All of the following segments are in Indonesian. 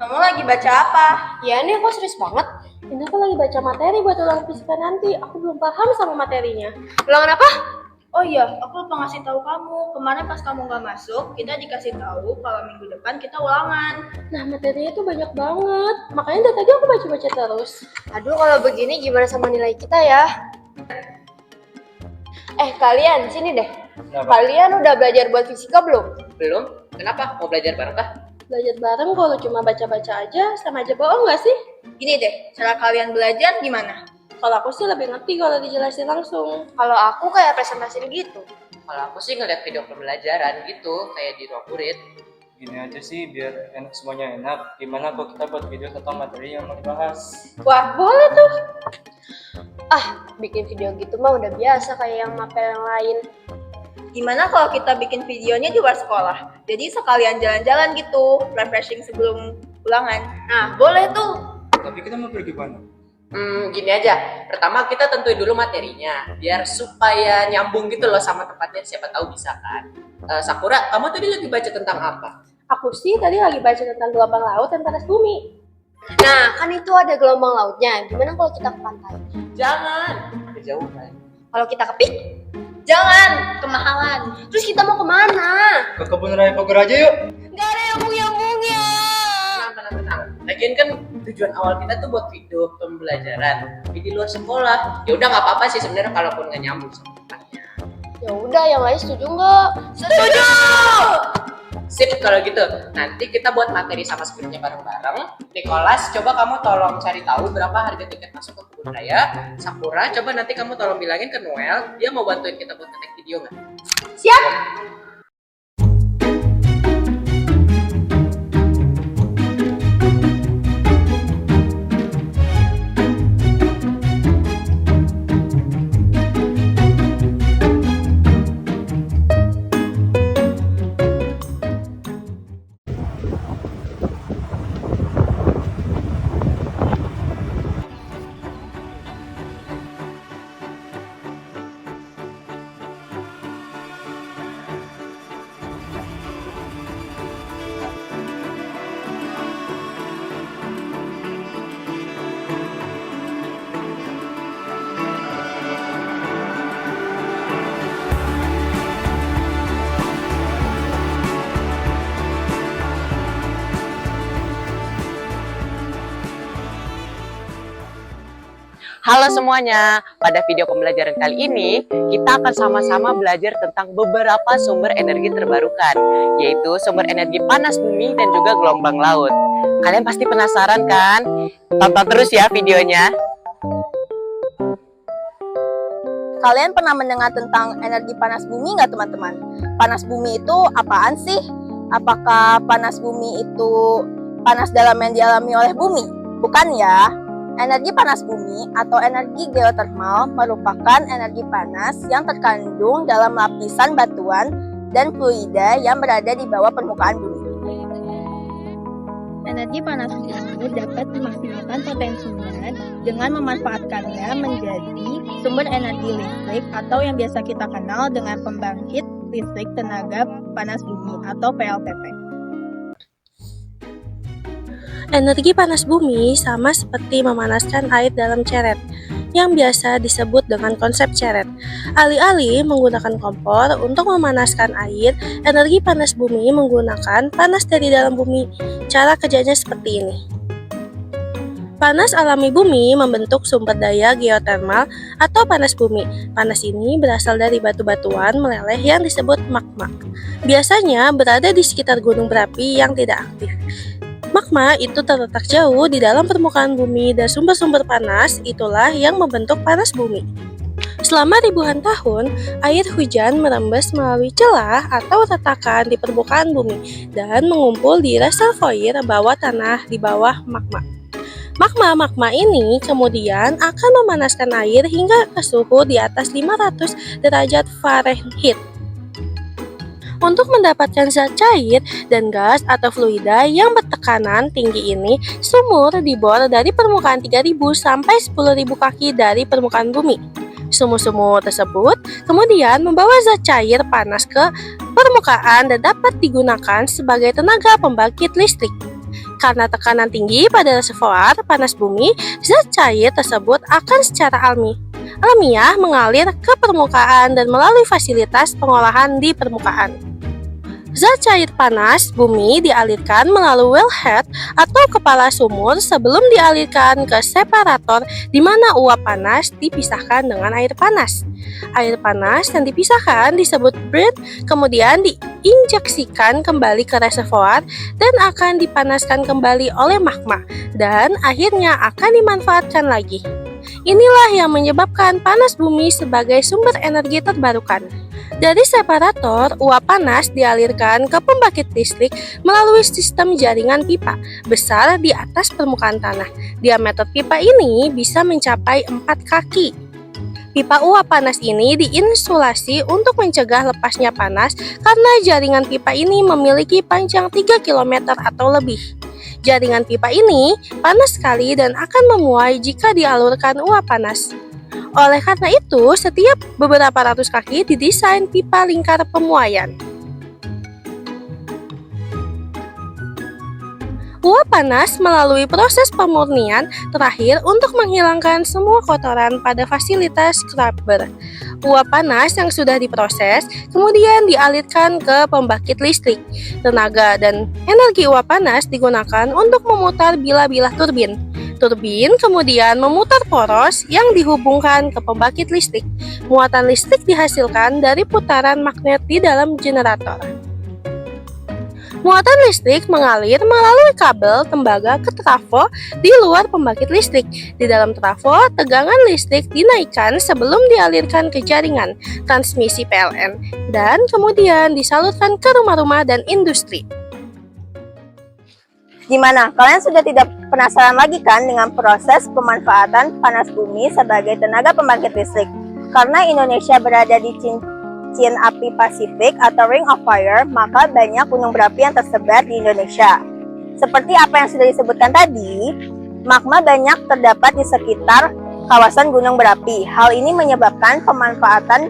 Kamu lagi baca apa? Ya nih aku serius banget. Ini aku lagi baca materi buat ulangan fisika nanti. Aku belum paham sama materinya. Ulangan apa? Oh iya, aku lupa ngasih tahu kamu. Kemarin pas kamu nggak masuk, kita dikasih tahu kalau minggu depan kita ulangan. Nah materinya tuh banyak banget. Makanya dari tadi aku baca-baca terus. Aduh, kalau begini gimana sama nilai kita ya? Kalian, sini deh. Kenapa? Kalian udah belajar buat fisika belum? Belum? Kenapa? Mau belajar bareng kah? Belajar bareng kalau cuma baca-baca aja sama aja bohong nggak sih? Gini deh, cara kalian belajar gimana? Kalau aku sih lebih ngerti kalau dijelasin langsung. Kalau aku kayak presentasi gitu. Kalau aku sih ngeliat video pembelajaran gitu, kayak di ruang murid. Gini aja sih biar enak, semuanya enak. Gimana kalau kita buat video tentang materi yang mau dibahas? Wah boleh tuh. Bikin video gitu mah udah biasa kayak yang mapel yang lain. Gimana kalau kita bikin videonya di luar sekolah? Jadi sekalian jalan-jalan gitu, refreshing sebelum ulangan. Nah, boleh tuh. Tapi kita mau pergi mana? Gini aja. Pertama kita tentuin dulu materinya, biar supaya nyambung gitu loh sama tempatnya. Siapa tahu bisa kan. Sakura, kamu tadi lagi baca tentang apa? Aku sih tadi lagi baca tentang gelombang laut dan panas bumi. Nah, kan itu ada gelombang lautnya. Gimana kalau kita ke pantai? Jangan, kejauhan. Kalau kita ke pik? Jangan, kemahalan. Terus kita mau kemana? Ke kebun raya Bogor aja yuk. Gak ada yang nyambungnya. Tenang. Lagian kan tujuan awal kita tuh buat video pembelajaran, tapi di luar sekolah. Ya udah nggak apa-apa sih sebenarnya kalaupun nggak nyambung sama tempatnya. Ya udah, yang lain setuju nggak? Setuju! Sip kalau gitu. Nanti kita buat materi sama skripnya bareng-bareng. Nicholas, coba kamu tolong cari tahu berapa harga tiket masuk ke kebun raya. Sakura, coba nanti kamu tolong bilangin ke Noel, dia mau bantuin kita buat ngetek video nggak? Siap. Halo semuanya, pada video pembelajaran kali ini kita akan sama-sama belajar tentang beberapa sumber energi terbarukan, yaitu sumber energi panas bumi dan juga gelombang laut. Kalian pasti penasaran kan? Tonton terus ya videonya. Kalian pernah mendengar tentang energi panas bumi nggak teman-teman? Panas bumi itu apaan sih? Apakah panas bumi itu panas dalam yang dialami oleh bumi? Bukan ya. Energi panas bumi atau energi geotermal merupakan energi panas yang terkandung dalam lapisan batuan dan fluida yang berada di bawah permukaan bumi. Energi panas bumi dapat memaksimalkan potensinya dengan memanfaatkannya menjadi sumber energi listrik atau yang biasa kita kenal dengan pembangkit listrik tenaga panas bumi atau PLTP. Energi panas bumi sama seperti memanaskan air dalam ceret, yang biasa disebut dengan konsep ceret. Alih-alih menggunakan kompor untuk memanaskan air, energi panas bumi menggunakan panas dari dalam bumi. Cara kerjanya seperti ini. Panas alami bumi membentuk sumber daya geotermal atau panas bumi. Panas ini berasal dari batu-batuan meleleh yang disebut magma. Biasanya berada di sekitar gunung berapi yang tidak aktif. Magma itu terletak jauh di dalam permukaan bumi dan sumber-sumber panas itulah yang membentuk panas bumi. Selama ribuan tahun, air hujan merembes melalui celah atau retakan di permukaan bumi dan mengumpul di reservoir bawah tanah di bawah magma. Magma ini kemudian akan memanaskan air hingga ke suhu di atas 500 derajat Fahrenheit. Untuk mendapatkan zat cair dan gas atau fluida yang bertekanan tinggi ini, sumur dibor dari permukaan 3.000 sampai 10.000 kaki dari permukaan bumi. Sumur-sumur tersebut kemudian membawa zat cair panas ke permukaan dan dapat digunakan sebagai tenaga pembangkit listrik. Karena tekanan tinggi pada reservoir panas bumi, zat cair tersebut akan secara alamiah mengalir ke permukaan dan melalui fasilitas pengolahan di permukaan. Zat cair panas bumi dialirkan melalui wellhead atau kepala sumur sebelum dialirkan ke separator di mana uap panas dipisahkan dengan air panas. Air panas yang dipisahkan disebut breath, kemudian diinjeksikan kembali ke reservoir dan akan dipanaskan kembali oleh magma dan akhirnya akan dimanfaatkan lagi. Inilah yang menyebabkan panas bumi sebagai sumber energi terbarukan. Dari separator, uap panas dialirkan ke pembangkit listrik melalui sistem jaringan pipa besar di atas permukaan tanah. Diameter pipa ini bisa mencapai 4 kaki. Pipa uap panas ini diinsulasi untuk mencegah lepasnya panas karena jaringan pipa ini memiliki panjang 3 km atau lebih. Jaringan pipa ini panas sekali dan akan memuai jika dialurkan uap panas. Oleh karena itu, setiap beberapa ratus kaki didesain pipa lingkar pemuaian. Uap panas melalui proses pemurnian terakhir untuk menghilangkan semua kotoran pada fasilitas scrubber. Uap panas yang sudah diproses kemudian dialirkan ke pembangkit listrik. Tenaga dan energi uap panas digunakan untuk memutar bilah-bilah turbin. Turbin kemudian memutar poros yang dihubungkan ke pembangkit listrik. Muatan listrik dihasilkan dari putaran magnet di dalam generator. Muatan listrik mengalir melalui kabel tembaga ke trafo di luar pembangkit listrik. Di dalam trafo, tegangan listrik dinaikkan sebelum dialirkan ke jaringan transmisi PLN dan kemudian disalurkan ke rumah-rumah dan industri. Gimana? Kalian sudah tidak penasaran lagi kan dengan proses pemanfaatan panas bumi sebagai tenaga pembangkit listrik? Karena Indonesia berada di cincin api Pasifik atau Ring of Fire, maka banyak gunung berapi yang tersebar di Indonesia. Seperti apa yang sudah disebutkan tadi, magma banyak terdapat di sekitar kawasan gunung berapi. Hal ini menyebabkan pemanfaatan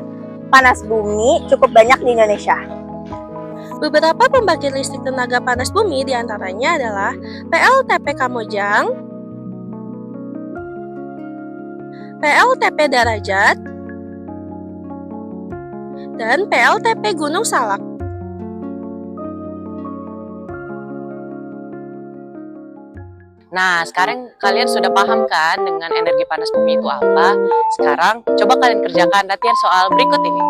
panas bumi cukup banyak di Indonesia. Beberapa pembangkit listrik tenaga panas bumi diantaranya adalah PLTP Kamojang, PLTP Darajat, dan PLTP Gunung Salak. Nah, sekarang kalian sudah paham kan dengan energi panas bumi itu apa? Sekarang coba kalian kerjakan latihan soal berikut ini.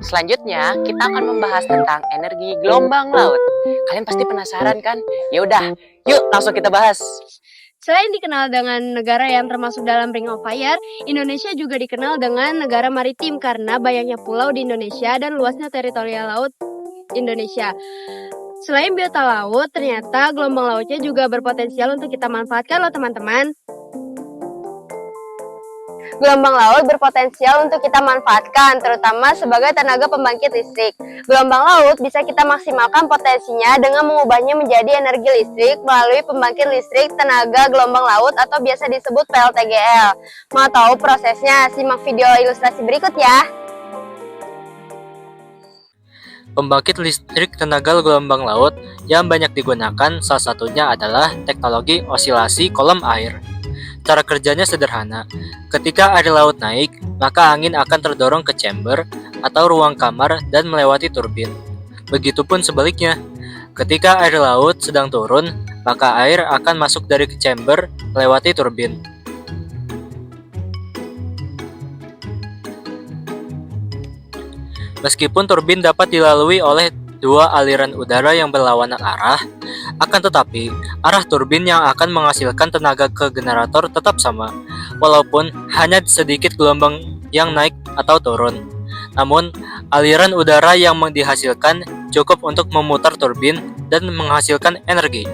Selanjutnya, kita akan membahas tentang energi gelombang laut. Kalian pasti penasaran kan? Ya udah, yuk langsung kita bahas. Selain dikenal dengan negara yang termasuk dalam Ring of Fire, Indonesia juga dikenal dengan negara maritim karena banyaknya pulau di Indonesia dan luasnya teritorial laut Indonesia. Selain biota laut, ternyata gelombang lautnya juga berpotensial untuk kita manfaatkan loh teman-teman. Gelombang laut berpotensial untuk kita manfaatkan, terutama sebagai tenaga pembangkit listrik. Gelombang laut bisa kita maksimalkan potensinya dengan mengubahnya menjadi energi listrik melalui pembangkit listrik tenaga gelombang laut atau biasa disebut PLTGL. Mau tahu prosesnya? Simak video ilustrasi berikut ya. Pembangkit listrik tenaga gelombang laut yang banyak digunakan salah satunya adalah teknologi osilasi kolam air. Cara kerjanya sederhana. Ketika air laut naik, maka angin akan terdorong ke chamber atau ruang kamar dan melewati turbin. Begitupun sebaliknya. Ketika air laut sedang turun, maka air akan masuk dari chamber melewati turbin. Meskipun turbin dapat dilalui oleh dua aliran udara yang berlawanan arah, akan tetapi arah turbin yang akan menghasilkan tenaga ke generator tetap sama, walaupun hanya sedikit gelombang yang naik atau turun. Namun, aliran udara yang dihasilkan cukup untuk memutar turbin dan menghasilkan energi.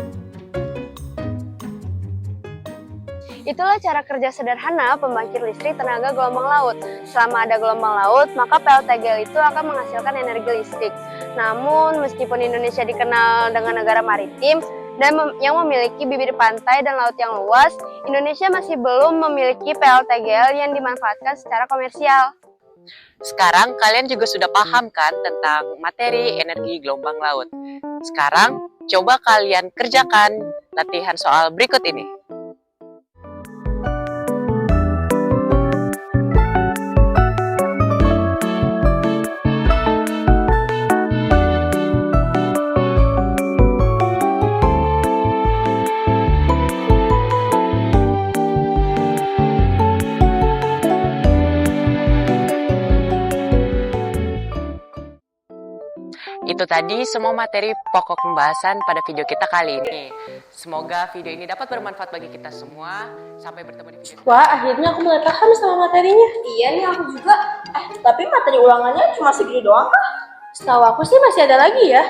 Itulah cara kerja sederhana pembangkit listrik tenaga gelombang laut. Selama ada gelombang laut, maka PLTGL itu akan menghasilkan energi listrik. Namun, meskipun Indonesia dikenal dengan negara maritim dan yang memiliki bibir pantai dan laut yang luas, Indonesia masih belum memiliki PLTGL yang dimanfaatkan secara komersial. Sekarang kalian juga sudah paham kan tentang materi energi gelombang laut. Sekarang coba kalian kerjakan latihan soal berikut ini. Itu tadi semua materi pokok pembahasan pada video kita kali ini. Semoga video ini dapat bermanfaat bagi kita semua. Sampai bertemu di video Wah, akhirnya aku mulai paham sama materinya. Iya nih aku juga. Tapi materi ulangannya cuma segini doang kah? Setahu aku sih masih ada lagi ya.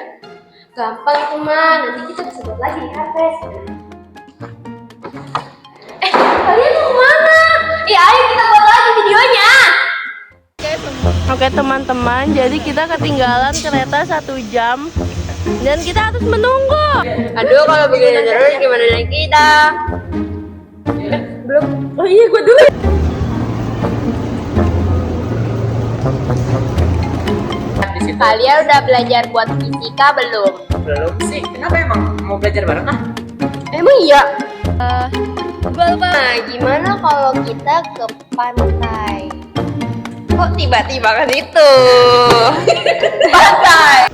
Gampang itu mah, nanti kita bisa buat lagi di HP. Kalian mau kemana? Ayo kita buat lagi videonya. Oke teman-teman, jadi kita ketinggalan kereta 1 jam dan kita harus menunggu. Aduh, kalau begini terus gimana dengan kita? Belum. Oh iya, gue dulu. Kalian udah belajar buat fisika belum? Belum sih, kenapa emang mau belajar bareng? Emang iya? Gue lupa. Nah, gimana kalau kita ke pantai? Kok tiba-tiba ke situ? Pantai.